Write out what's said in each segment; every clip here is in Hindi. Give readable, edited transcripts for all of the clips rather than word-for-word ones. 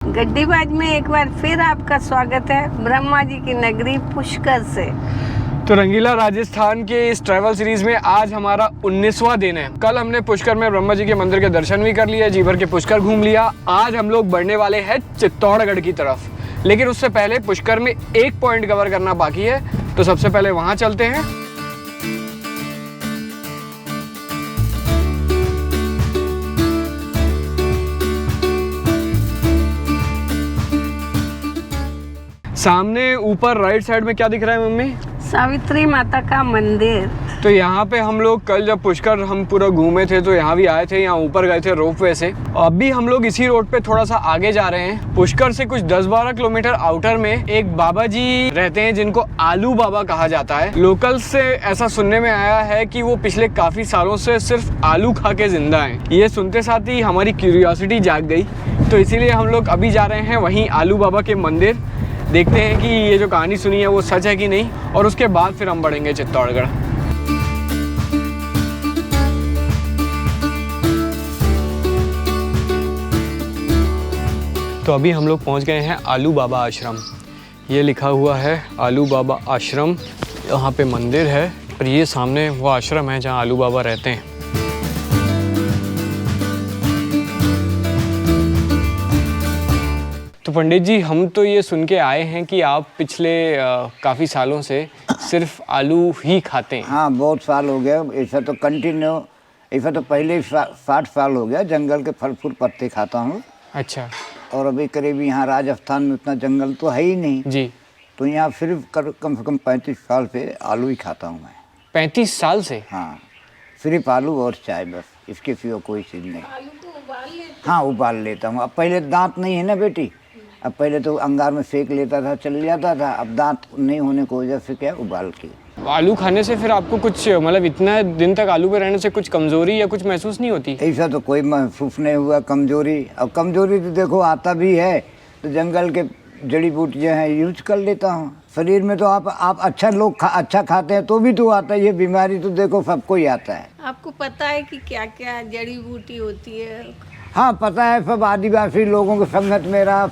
गड्डीबाज में एक बार फिर आपका स्वागत है ब्रह्मा जी की नगरी पुष्कर से। तो रंगीला राजस्थान के इस ट्रैवल सीरीज में आज हमारा 19वां दिन है। कल हमने पुष्कर में ब्रह्मा जी के मंदिर के दर्शन भी कर लिए, जी भर के पुष्कर घूम लिया। आज हम लोग बढ़ने वाले हैं चित्तौड़गढ़ की तरफ, लेकिन उससे पहले पुष्कर में एक पॉइंट कवर करना बाकी है, तो सबसे पहले वहां चलते हैं। सामने ऊपर राइट साइड में क्या दिख रहा है मम्मी? सावित्री माता का मंदिर। तो यहाँ पे हम लोग कल जब पुष्कर हम पूरा घूमे थे तो यहाँ भी आए थे, यहाँ ऊपर गए थे रोपवे से। अभी हम लोग इसी रोड पे थोड़ा सा आगे जा रहे हैं। पुष्कर से कुछ 10-12 किलोमीटर आउटर में एक बाबा जी रहते हैं जिनको आलू बाबा कहा जाता है। लोकल से ऐसा सुनने में आया है कि वो पिछले काफी सालों से सिर्फ आलू खा के जिंदा है। ये सुनते साथ ही हमारी क्यूरियोसिटी जाग गई, तो इसीलिए हम लोग अभी जा रहे हैं वहीं आलू बाबा के मंदिर। देखते हैं कि ये जो कहानी सुनी है वो सच है कि नहीं, और उसके बाद फिर हम बढ़ेंगे चित्तौड़गढ़। तो अभी हम लोग पहुंच गए हैं आलू बाबा आश्रम। ये लिखा हुआ है आलू बाबा आश्रम, यहाँ पे मंदिर है और ये सामने वो आश्रम है जहाँ आलू बाबा रहते हैं। तो पंडित जी, हम तो ये सुन के आए हैं कि आप पिछले काफ़ी सालों से सिर्फ आलू ही खाते हैं। हाँ, बहुत साल हो गया ऐसा तो कंटिन्यू। ऐसा तो पहले 60 साल हो गया जंगल के फल फूल पत्ते खाता हूँ। अच्छा। और अभी करीब यहाँ राजस्थान में उतना जंगल तो है ही नहीं जी। तो यहाँ सिर्फ कम से कम 35 साल से आलू ही खाता हूँ मैं। 35 साल से? हाँ, सिर्फ आलू और चाय, बस इसके सिवा कोई चीज़ नहीं। आलू को उबाल लेते? हाँ, उबाल लेता हूँ। अब पहले दांत नहीं है ना बेटी, अब पहले तो अंगार में सेक लेता था, चल जाता था। अब दांत नहीं होने की वजह से क्या उबाल के। आलू खाने से फिर आपको कुछ मतलब इतना दिन तक आलू पे रहने से कुछ कमजोरी या कुछ महसूस नहीं होती? ऐसा तो कोई महसूस नहीं हुआ कमजोरी। अब कमजोरी तो देखो आता भी है तो जंगल के जड़ी बूटियाँ हैं यूज कर लेता हूँ। शरीर में तो आप अच्छा लोग अच्छा खाते हैं तो भी तो आता है। ये बीमारी तो देखो सबको ही आता है। आपको पता है कि क्या क्या जड़ी बूटी होती है? हाँ, पता है। सब आदिवासी लोगों के संगत में रहा,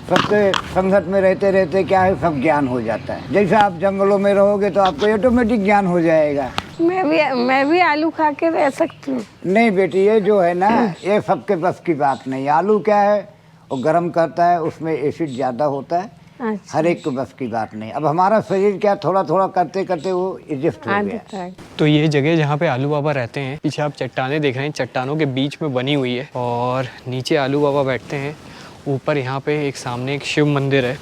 सबके संगत में रहते रहते क्या है सब ज्ञान हो जाता है। जैसे आप जंगलों में रहोगे तो आपको ऑटोमेटिक ज्ञान हो जाएगा। मैं भी आलू खा के रह सकती हूँ? नहीं बेटी, ये जो है ना ये सबके बस की बात नहीं। आलू क्या है, वो गर्म करता है, उसमें एसिड ज़्यादा होता है। अच्छा। हर एक को बस की बात नहीं। अब हमारा शरीर क्या थोड़ा थोड़ा करते करते वो एडजस्ट हो गया। तो ये जगह जहाँ पे आलू बाबा रहते हैं, पीछे आप चट्टानें देख रहे हैं, चट्टानों के बीच में बनी हुई है और नीचे आलू बाबा बैठते हैं। ऊपर यहाँ पे एक सामने एक शिव मंदिर है।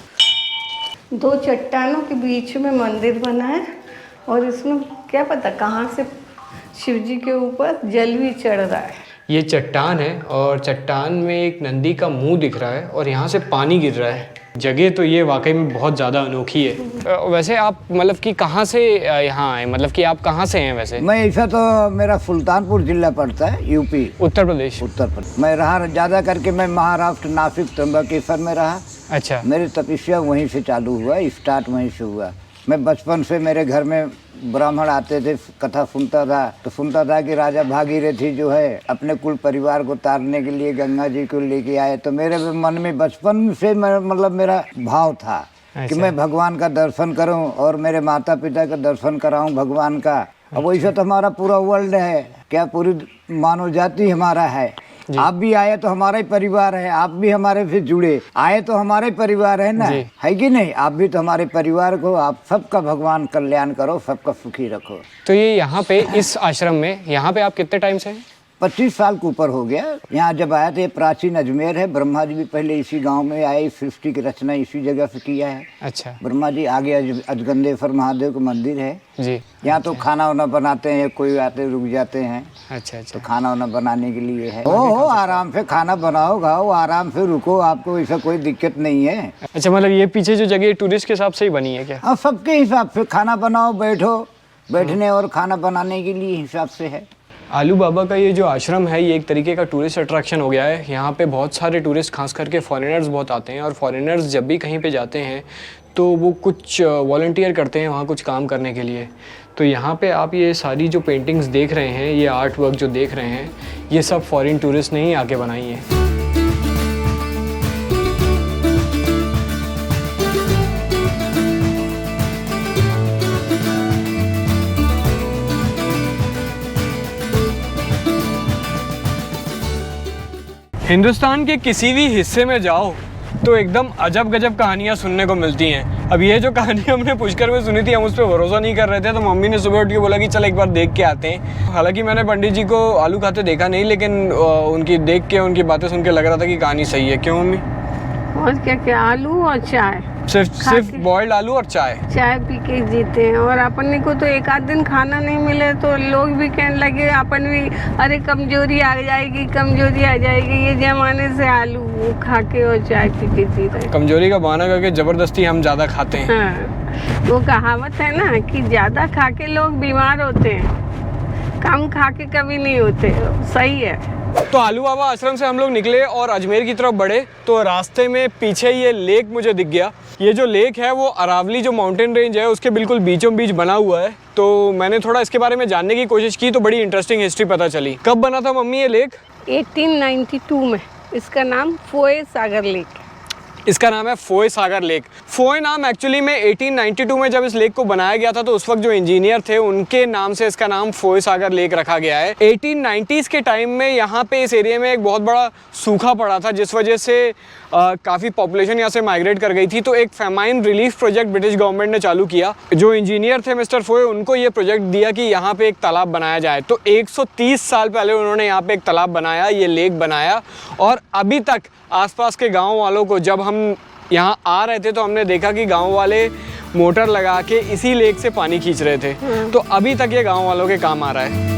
2 चट्टानों के बीच में मंदिर बना है और इसमें क्या पता कहाँ से शिव जी के ऊपर जल भी चढ़ रहा है। ये चट्टान है और चट्टान में एक नंदी का मुंह दिख रहा है और यहाँ से पानी गिर रहा है। जगह तो ये वाकई में बहुत ज़्यादा अनोखी है। वैसे आप मतलब कि कहाँ से यहाँ आए, मतलब कि आप कहाँ से हैं वैसे? मैं ऐसा तो मेरा सुल्तानपुर जिला पड़ता है, यूपी, उत्तर प्रदेश। उत्तर प्रदेश। मैं रहा ज़्यादा करके मैं महाराष्ट्र, नासिक, त्र्यंबकेश्वर में रहा। अच्छा। मेरी तपस्या वहीं से चालू हुआ, स्टार्ट वहीं से हुआ। मैं बचपन से मेरे घर में ब्राह्मण आते थे, कथा सुनता था तो सुनता था कि राजा भागीरथी जो है अपने कुल परिवार को तारने के लिए गंगा जी को लेके आए। तो मेरे मन में बचपन से मतलब मेरा भाव था कि मैं भगवान का दर्शन करूं और मेरे माता पिता का दर्शन कराऊं भगवान का। अब वैसे तो हमारा पूरा वर्ल्ड है, क्या पूरी मानव जाति हमारा है। आप भी आए तो हमारा ही परिवार है, आप भी हमारे से जुड़े आए तो हमारा ही परिवार है ना, है कि नहीं? आप भी तो हमारे परिवार को, आप सबका भगवान कल्याण करो, सबका सुखी रखो। तो ये यहाँ पे इस आश्रम में यहाँ पे आप कितने टाइम से हैं? 25 साल के ऊपर हो गया। यहाँ जब आया थे, प्राचीन अजमेर है। ब्रह्मा जी भी पहले इसी गांव में आए, सृष्टि की रचना इसी जगह से किया है। अच्छा। ब्रह्मा जी आगे अजगंदेश्वर महादेव का मंदिर है जी। यहाँ तो खाना वाना बनाते हैं, कोई आते रुक जाते हैं। अच्छा। तो खाना वाना बनाने के लिए है। हो आराम से खाना बनाओ, खाओ, आराम से रुको, आपको ऐसा कोई दिक्कत नहीं है। अच्छा, मतलब ये पीछे जो जगह टूरिस्ट के हिसाब से ही बनी है क्या? हाँ, सबके हिसाब से खाना बनाओ, बैठो, बैठने और खाना बनाने के लिए हिसाब से है। आलू बाबा का ये जो आश्रम है ये एक तरीके का टूरिस्ट अट्रैक्शन हो गया है। यहाँ पे बहुत सारे टूरिस्ट, खास करके फॉरेनर्स बहुत आते हैं और फॉरेनर्स जब भी कहीं पे जाते हैं तो वो कुछ वॉलंटियर करते हैं वहाँ कुछ काम करने के लिए। तो यहाँ पे आप ये सारी जो पेंटिंग्स देख रहे हैं, ये आर्ट वर्क जो देख रहे हैं, ये सब फॉरेन टूरिस्ट ने ही आके बनाई है। हिंदुस्तान के किसी भी हिस्से में जाओ तो एकदम अजब गजब कहानियाँ सुनने को मिलती हैं। अब ये जो कहानी हमने पुष्कर में सुनी थी, हम उस पर भरोसा नहीं कर रहे थे, तो मम्मी ने सुबह उठ के बोला कि चल एक बार देख के आते हैं। हालांकि मैंने पंडित जी को आलू खाते देखा नहीं, लेकिन उनकी देख के, उनकी बातें सुन के लग रहा था कि कहानी सही है। क्यों मम्मी? और क्या क्या, आलू और चाय, सिर्फ बॉइल्ड आलू और चाय पी के जीते हैं। और अपने को तो एक आध दिन खाना नहीं मिले तो लोग भी कहने लगे, अपन भी अरे कमजोरी आ जाएगी, कमजोरी आ जाएगी, ये जमाने से आलू खा के और चाय पी के जी रहे। कमजोरी का बहाना करके जबरदस्ती हम ज्यादा खाते हैं। हाँ, वो कहावत है ना कि ज्यादा खा के लोग बीमार होते हैं, कम खा के कभी नहीं होते। सही है। तो आलू बाबा आश्रम से हम लोग निकले और अजमेर की तरफ बढ़े, तो रास्ते में पीछे ये लेक मुझे दिख गया। ये जो लेक है वो अरावली जो माउंटेन रेंज है उसके बिल्कुल बीचों बीच बना हुआ है। तो मैंने थोड़ा इसके बारे में जानने की कोशिश की तो बड़ी इंटरेस्टिंग हिस्ट्री पता चली। कब बना था मम्मी ये लेक? 1892 में। इसका नाम फोए सागर लेक है। इसका नाम है फोए सागर लेक। फोए नाम एक्चुअली में 1892 में जब इस लेक को बनाया गया था तो उस वक्त जो इंजीनियर थे उनके नाम से इसका नाम फोए सागर लेक रखा गया है। 1890s के टाइम में यहाँ पे इस एरिया में एक बहुत बड़ा सूखा पड़ा था, जिस वजह से काफ़ी पॉपुलेशन यहाँ से माइग्रेट कर गई थी। तो एक famine relief project British government ने चालू किया। जो इंजीनियर थे मिस्टर फोए, उनको ये प्रोजेक्ट दिया कि यहाँ पे एक तालाब बनाया जाए। तो 130 साल पहले उन्होंने यहाँ पे एक तालाब बनाया, ये लेक बनाया। और अभी तक आसपास के गाँव वालों को, जब हम यहाँ आ रहे थे तो हमने देखा कि गाँव वाले मोटर लगा के इसी लेक से पानी खींच रहे थे। तो अभी तक ये गाँव वालों के काम आ रहा है।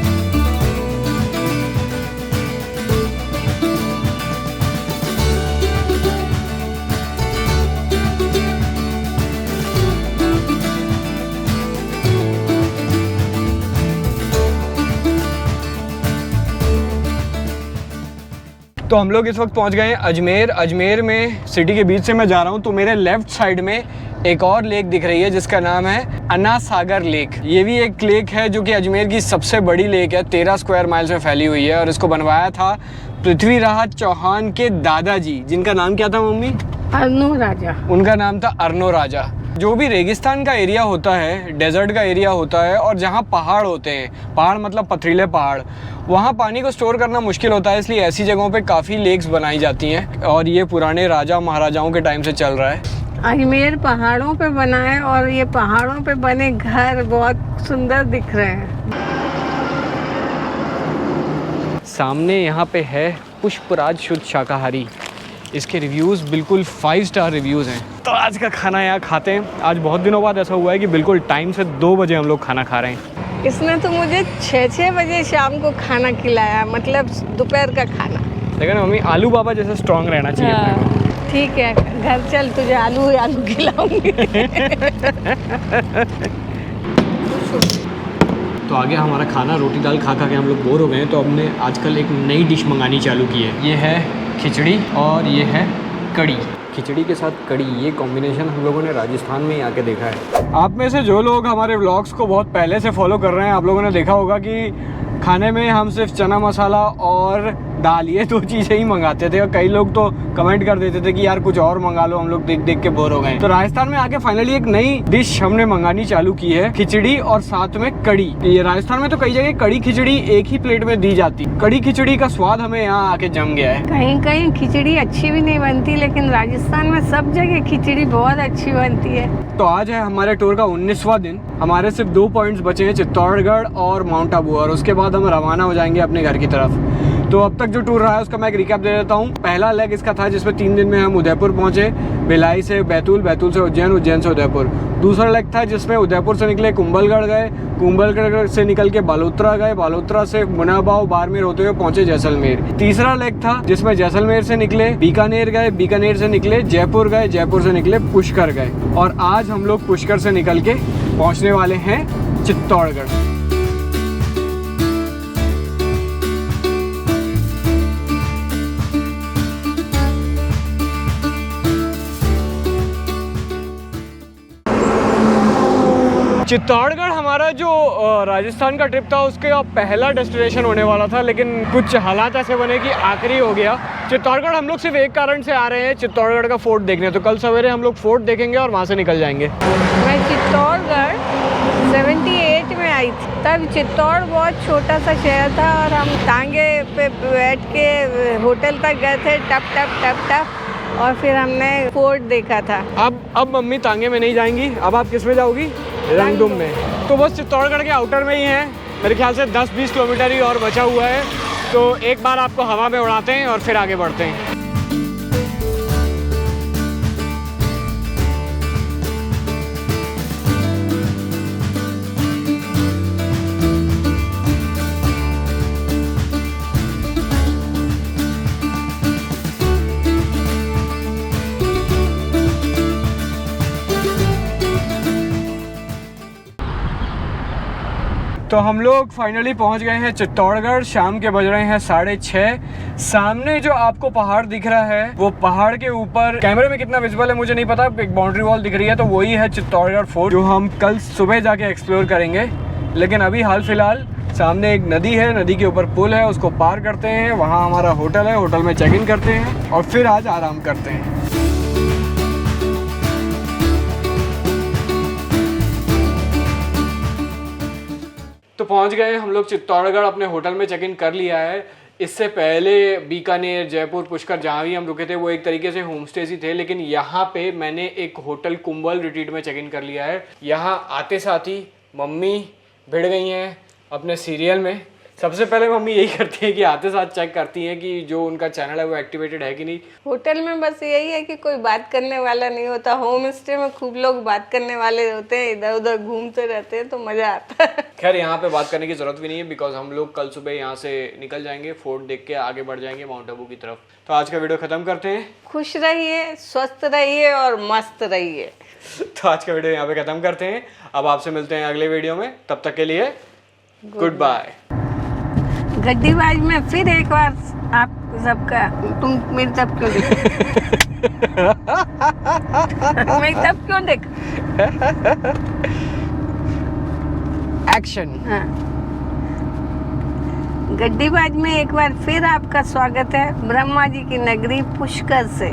तो हम लोग इस वक्त पहुंच गए हैं अजमेर। अजमेर में सिटी के बीच से मैं जा रहा हूं तो मेरे लेफ्ट साइड में एक और लेक दिख रही है जिसका नाम है अन्ना सागर लेक। ये भी एक लेक है जो कि अजमेर की सबसे बड़ी लेक है, 13 स्क्वायर माइल्स में फैली हुई है। और इसको बनवाया था पृथ्वीराज चौहान के दादाजी, जिनका नाम क्या था मम्मी? अर्नो राजा। उनका नाम था अर्नो राजा। जो भी रेगिस्तान का एरिया होता है, डेजर्ट का एरिया होता है और जहाँ पहाड़ होते हैं, पहाड़ मतलब पथरीले पहाड़, वहाँ पानी को स्टोर करना मुश्किल होता है। इसलिए ऐसी जगहों पे काफ़ी लेक्स बनाई जाती हैं और ये पुराने राजा महाराजाओं के टाइम से चल रहा है। अजमेर पहाड़ों पे बना है और ये पहाड़ों पे बने घर बहुत सुंदर दिख रहे हैं। सामने यहाँ पे है पुष्पराज शुद्ध शाकाहारी। इसके रिव्यूज़ बिल्कुल 5 स्टार रिव्यूज़ हैं। तो आज का खाना यहाँ खाते हैं। आज बहुत दिनों बाद ऐसा हुआ है कि बिल्कुल टाइम से 2 बजे हम लोग खाना खा रहे हैं। इसने तो मुझे 6 बजे शाम को खाना खिलाया, मतलब दोपहर का खाना। लेकिन मम्मी आलू बाबा जैसे स्ट्रांग रहना चाहिए। हाँ, ठीक है, घर चल, तुझे आलू खिलाऊंगी। तो आ गया हमारा खाना। रोटी दाल खा खा के हम लोग बोर हो गए हैं, तो हमने आजकल एक नई डिश मंगानी चालू की है। ये है खिचड़ी और ये है कड़ी। खिचड़ी के साथ कड़ी, ये कॉम्बिनेशन हम लोगों ने राजस्थान में ही आके देखा है। आप में से जो लोग हमारे व्लॉग्स को बहुत पहले से फॉलो कर रहे हैं, आप लोगों ने देखा होगा कि खाने में हम सिर्फ चना मसाला और दाल, ये 2 चीज़ें ही मंगाते थे। और कई लोग तो कमेंट कर देते थे कि यार कुछ और मंगा लो, हम लोग देख देख के बोर हो गए। तो राजस्थान में आके फाइनली एक नई डिश हमने मंगानी चालू की है, खिचड़ी और साथ में कड़ी। ये राजस्थान में तो कई जगह कड़ी खिचड़ी एक ही प्लेट में दी जाती। कड़ी खिचड़ी का स्वाद हमें यहाँ आके जम गया है। कहीं कहीं खिचड़ी अच्छी भी नहीं बनती, लेकिन राजस्थान में सब जगह खिचड़ी बहुत अच्छी बनती है। तो आज है हमारे टूर का 19वां दिन। हमारे सिर्फ 2 पॉइंट्स बचे हैं, चित्तौड़गढ़ और माउंट आबू, और उसके बाद हम रवाना हो जाएंगे अपने घर की तरफ। तो अब तक जो टूर रहा है उसका मैं एक रिकैप दे देता हूँ। पहला लेग इसका था जिसमें 3 दिन में हम उदयपुर पहुँचे, भिलाई से बैतूल, बैतूल से उज्जैन, उज्जैन से उदयपुर। दूसरा लेग था जिसमें उदयपुर से निकले कुंभलगढ़ गए, कुंभलगढ़ से निकल के बालोतरा गए, बालोतरा से मुनाबाव बाड़मेर होते हुए पहुँचे जैसलमेर। तीसरा लेग था जिसमें जैसलमेर से निकले बीकानेर गए, बीकानेर से निकले जयपुर गए, जयपुर से निकले पुष्कर गए। और आज हम लोग पुष्कर से निकल के पहुँचने वाले हैं चित्तौड़गढ़। चित्तौड़गढ़ हमारा जो राजस्थान का ट्रिप था उसके पहला डेस्टिनेशन होने वाला था, लेकिन कुछ हालात ऐसे बने कि आखिरी हो गया। चित्तौड़गढ़ हम लोग सिर्फ एक कारण से आ रहे हैं, चित्तौड़गढ़ का फोर्ट देखने। तो कल सवेरे हम लोग फोर्ट देखेंगे और वहाँ से निकल जाएंगे। मैं चित्तौड़गढ़ 78 में आई आई थी। तब चित्तौड़ बहुत छोटा सा शहर था और हम टांगे पे बैठ के होटल तक गए थे, टप टप टप टप, और फिर हमने फोर्ट देखा था। अब मम्मी तांगे में नहीं जाएंगी, अब आप किस में जाओगी? रंगदुम में। तो बस चित्तौड़गढ़ के आउटर में ही है, मेरे ख्याल से 10-20 किलोमीटर ही और बचा हुआ है। तो एक बार आपको हवा में उड़ाते हैं और फिर आगे बढ़ते हैं। तो हम लोग फाइनली पहुंच गए हैं चित्तौड़गढ़। शाम के बज रहे हैं 6:30। सामने जो आपको पहाड़ दिख रहा है वो पहाड़ के ऊपर, कैमरे में कितना विजिबल है मुझे नहीं पता, एक बाउंड्री वॉल दिख रही है, तो वही है चित्तौड़गढ़ फोर्ट, जो हम कल सुबह जाके एक्सप्लोर करेंगे। लेकिन अभी हाल फिलहाल सामने एक नदी है, नदी के ऊपर पुल है, उसको पार करते हैं, वहाँ हमारा होटल है, होटल में चेक इन करते हैं और फिर आज आराम करते हैं। तो पहुंच गए हम लोग चित्तौड़गढ़, अपने होटल में चेक इन कर लिया है। इससे पहले बीकानेर, जयपुर, पुष्कर जहाँ भी हम रुके थे वो एक तरीके से होम स्टेज ही थे, लेकिन यहाँ पे मैंने एक होटल कुंभल रिट्रीट में चेक इन कर लिया है। यहाँ आते साथ ही मम्मी भिड़ गई हैं अपने सीरियल में। सबसे पहले मम्मी यही करती है कि आते साथ चेक करती हैं कि जो उनका चैनल है वो एक्टिवेटेड है कि नहीं। होटल में बस यही है कि कोई बात करने वाला नहीं होता। होम स्टे में खूब लोग बात करने वाले होते हैं, इधर उधर घूमते रहते हैं, तो मजा आता है। खैर यहाँ पे बात करने की जरूरत भी नहीं है, बिकॉज हम लोग कल सुबह यहाँ से निकल जाएंगे, फोर्ट देख के आगे बढ़ जाएंगे माउंट आबू की तरफ। तो आज का वीडियो खत्म करते हैं। खुश रहिए, स्वस्थ रहिए और मस्त रहिए। तो आज का वीडियो यहाँ पे खत्म करते हैं। अब आपसे मिलते हैं अगले वीडियो में, तब तक के लिए गुड बाय। गड्डीबाज में फिर एक बार आप सबका, तुम मेरी तब क्यों देख मैं तब क्यों देख एक्शन। हाँ, गड्डीबाज में एक बार फिर आपका स्वागत है ब्रह्मा जी की नगरी पुष्कर से।